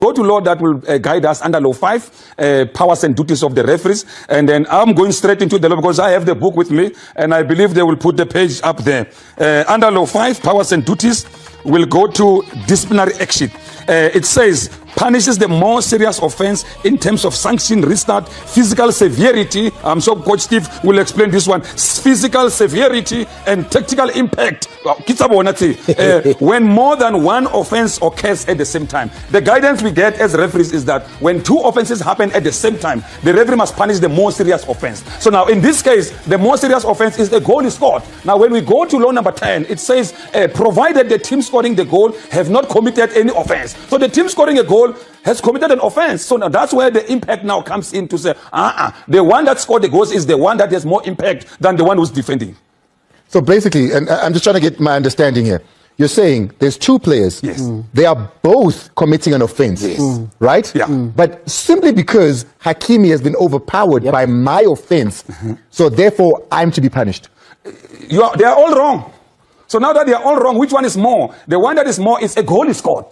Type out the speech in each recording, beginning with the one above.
go to law that will guide us under law 5, powers and duties of the referees. And then I'm going straight into the law because I have the book with me and I believe they will put the page up there. Under law 5, powers and duties, will go to disciplinary action. It says, punishes the more serious offense in terms of sanction, restart, physical severity. I'm sure Coach Steve will explain this one. Physical severity and tactical impact. When more than one offense occurs at the same time. The guidance we get as referees is that when 2 offenses happen at the same time, the referee must punish the more serious offense. So now in this case, the more serious offense is the goal is scored. Now when we go to law number 10, it says, provided the team scoring the goal have not committed any offense. So the team scoring a goal has committed an offense. So now that's where the impact now comes in to say, the one that scored the goals is the one that has more impact than the one who's defending. So basically, and I'm just trying to get my understanding here. You're saying there's 2 players. Yes. They are both committing an offense. Yes. Right? Yeah. But simply because Hakimi has been overpowered by my offense, so therefore I'm to be punished. They are all wrong. So now that they are all wrong, which one is more? The one that is more is a goal is scored.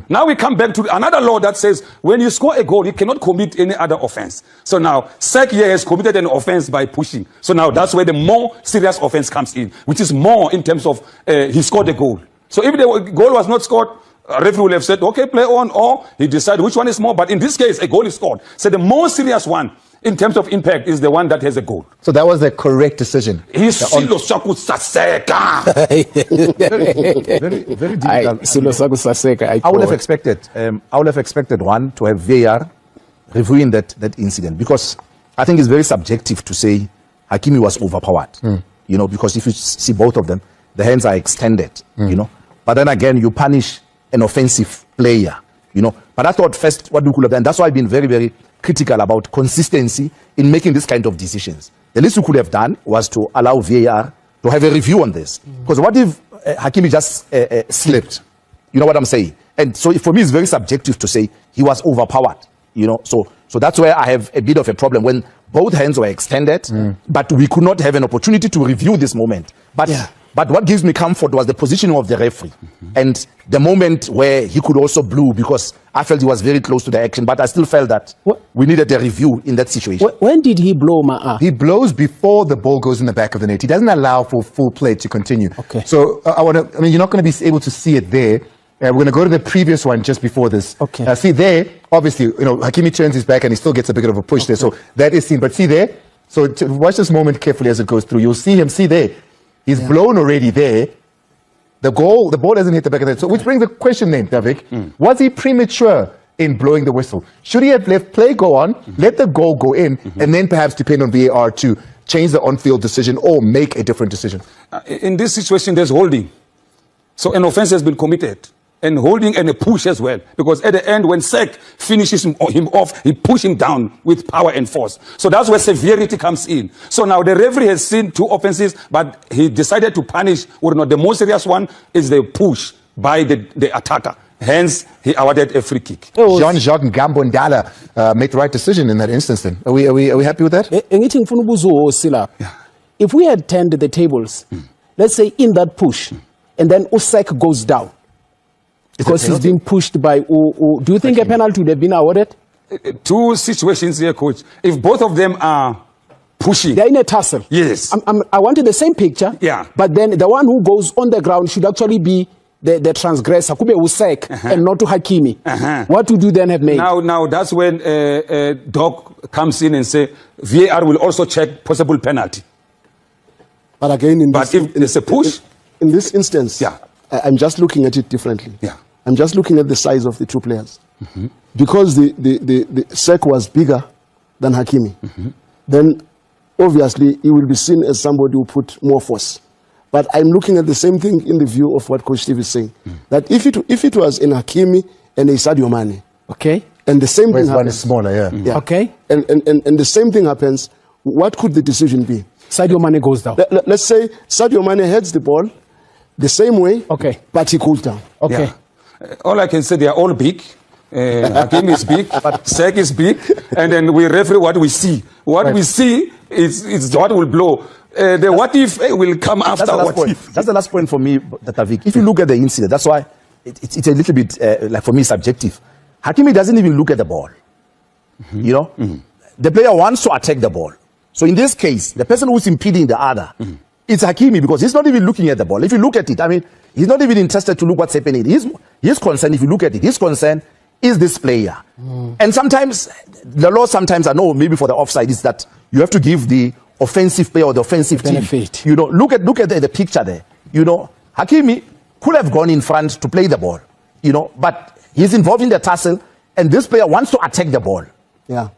Now we come back to another law that says when you score a goal, you cannot commit any other offense. So now Sek here has committed an offense by pushing. So now that's where the more serious offense comes in, which is more in terms of he scored a goal. So if the goal was not scored, a referee will have said, okay, play on, or he decided which one is more. But in this case, a goal is scored. So the more serious one in terms of impact is the one that has a goal. So that was the correct decision. Very difficult. I would have expected one to have VAR reviewing that incident, because I think it's very subjective to say Hakimi was overpowered. You know, because if you see both of them, the hands are extended. You know, but then again, you punish an offensive player. You know, but I thought first what we could have done. That's why I've been very, very critical about consistency in making this kind of decisions. The least we could have done was to allow VAR to have a review on this. Because what if Hakimi just slipped? You know what I'm saying? And so for me, it's very subjective to say he was overpowered. You know, so that's where I have a bit of a problem when both hands were extended, but we could not have an opportunity to review this moment. But what gives me comfort was the positioning of the referee and the moment where he could also blow, because I felt he was very close to the action, but I still felt that we needed a review in that situation. When did he blow, Ma'a? He blows before the ball goes in the back of the net. He doesn't allow for full play to continue. Okay. So I mean, you're not going to be able to see it there. We're going to go to the previous one just before this. Okay. See there, obviously, you know, Hakimi turns his back and he still gets a bit of a push there. So that is seen. But see there, so watch this moment carefully as it goes through. You'll see him, see there. He's blown already there. The ball doesn't hit the back of the net. So which brings the question then, Davik. Was he premature in blowing the whistle? Should he have left play go on, let the goal go in, and then perhaps depend on VAR to change the on-field decision or make a different decision? In this situation, there's holding. So an offense has been committed. And holding and a push as well. Because at the end, when Sek finishes him off, he pushes him down with power and force. So that's where severity comes in. So now the referee has seen 2 offenses, but he decided to punish, or not, the most serious one is the push by the attacker. Hence, he awarded a free kick. Jean-Jacques Ngambondala made the right decision in that instance then. Are we happy with that? If we had turned the tables, let's say in that push, and then Usek goes down, because he's being pushed by do you think a penalty would have been awarded? 2 situations here, coach. If both of them are pushing, they're in a tussle. Yes. I wanted the same picture. Yeah. But then the one who goes on the ground should actually be the transgressor, could be Usek and not to Hakimi. What would you then have made? Now that's when Doc comes in and say VAR will also check possible penalty. But again, if there's a push, in this instance, I'm just looking at it differently. I'm just looking at the size of the 2 players. Because the Sek was bigger than Hakimi, then obviously he will be seen as somebody who put more force. But I'm looking at the same thing in the view of what Coach Steve is saying. That if it was in Hakimi and a Sadio Mane, and the same thing happens, one is smaller, and the same thing happens, what could the decision be? Sadio Mane goes down. Let's say Sadio Mane heads the ball the same way, but he cools down. All I can say, they are all big. Hakim is big, Sek is big, and then we referee what we see. What we see is what will blow. The what if will come after what if. That's the last point for me, Davik. If you look at the incident, that's why it's a little bit, like for me, subjective. Hakimi doesn't even look at the ball. You know, the player wants to attack the ball. So in this case, the person who's impeding the other, it's Hakimi, because he's not even looking at the ball. If you look at it, I mean, he's not even interested to look what's happening. His concern, if you look at it, his concern is this player. And sometimes, the law sometimes, I know maybe for the offside, is that you have to give the offensive player or the offensive benefit. Team. You know, look at the picture there. You know, Hakimi could have gone in front to play the ball, you know, but he's involved in the tussle, and this player wants to attack the ball. Yeah.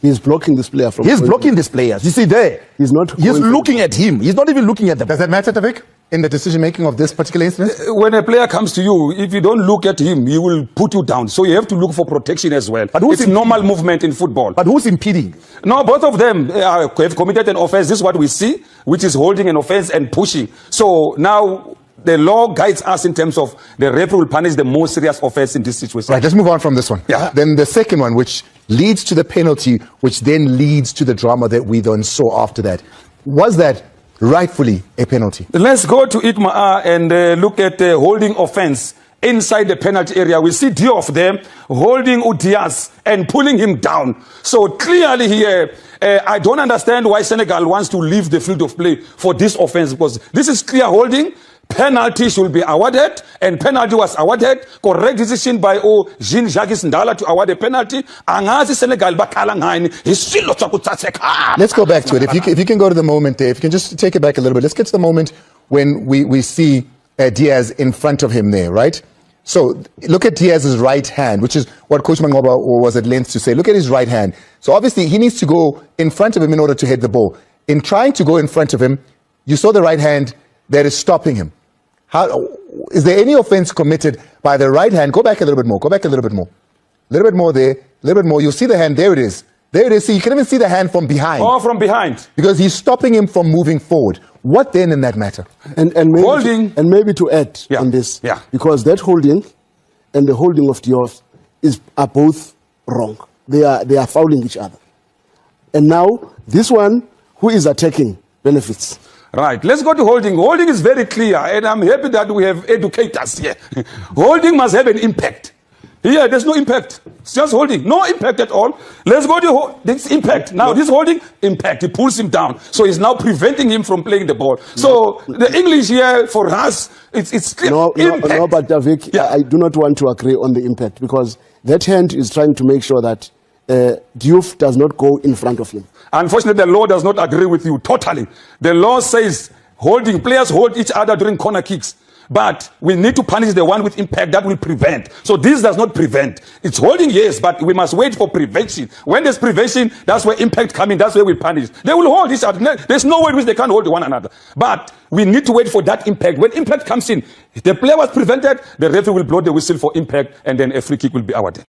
He's blocking this player from... He's blocking this player. You see there? He's looking at him. He's not even looking at the ball. Does that matter, Tavik, in the decision-making of this particular incident? When a player comes to you, if you don't look at him, he will put you down. So you have to look for protection as well. But it's normal movement in football. But who's impeding? No, both of them have committed an offense. This is what we see, which is holding an offense and pushing. So now the law guides us in terms of the referee will punish the most serious offense in this situation. Right, let's move on from this one. Yeah. Then the second one, which leads to the penalty, which then leads to the drama that we then saw after that. Was that rightfully a penalty? Let's go to Ijma'a and look at the holding offense inside the penalty area. We see Diouf there holding Udias and pulling him down. So clearly here, I don't understand why Senegal wants to leave the field of play for this offense, because this is clear holding. Penalty should be awarded, and penalty was awarded. Correct decision by Jean-Jacques Ndala to award a penalty. Senegal Let's go back to it. If you can go to the moment there, if you can just take it back a little bit. Let's get to the moment when we see Diaz in front of him there, right? So look at Diaz's right hand, which is what Coach Mangoba was at length to say. Look at his right hand. So obviously he needs to go in front of him in order to hit the ball. In trying to go in front of him, you saw the right hand that is stopping him. How is there any offense committed by the right hand? Go back a little bit more. Go back a little bit more. A little bit more there. A little bit more. You'll see the hand. There it is. There it is. See, you can even see the hand from behind. Oh, from behind. Because he's stopping him from moving forward. What then in that matter? And maybe holding. And maybe to add on this. Yeah. Because that holding and the holding of Diouf are both wrong. They are fouling each other. And now this one who is attacking benefits. Right, let's go to holding. Holding is very clear, and I'm happy that we have educators here. Holding must have an impact. Here, there's no impact. It's just holding. No impact at all. Let's go to this impact. Now, this holding, impact. It pulls him down. So it's now preventing him from playing the ball. So the English here, for us, it's clear. No, but Davik, Yeah. I do not want to agree on the impact, because that hand is trying to make sure that Diouf does not go in front of him. Unfortunately, the law does not agree with you totally. The law says players hold each other during corner kicks. But we need to punish the one with impact that will prevent. So this does not prevent. It's holding, yes, but we must wait for prevention. When there's prevention, that's where impact comes in. That's where we punish. They will hold each other. There's no way in which they can't hold one another. But we need to wait for that impact. When impact comes in, if the player was prevented, the referee will blow the whistle for impact, and then a free kick will be awarded.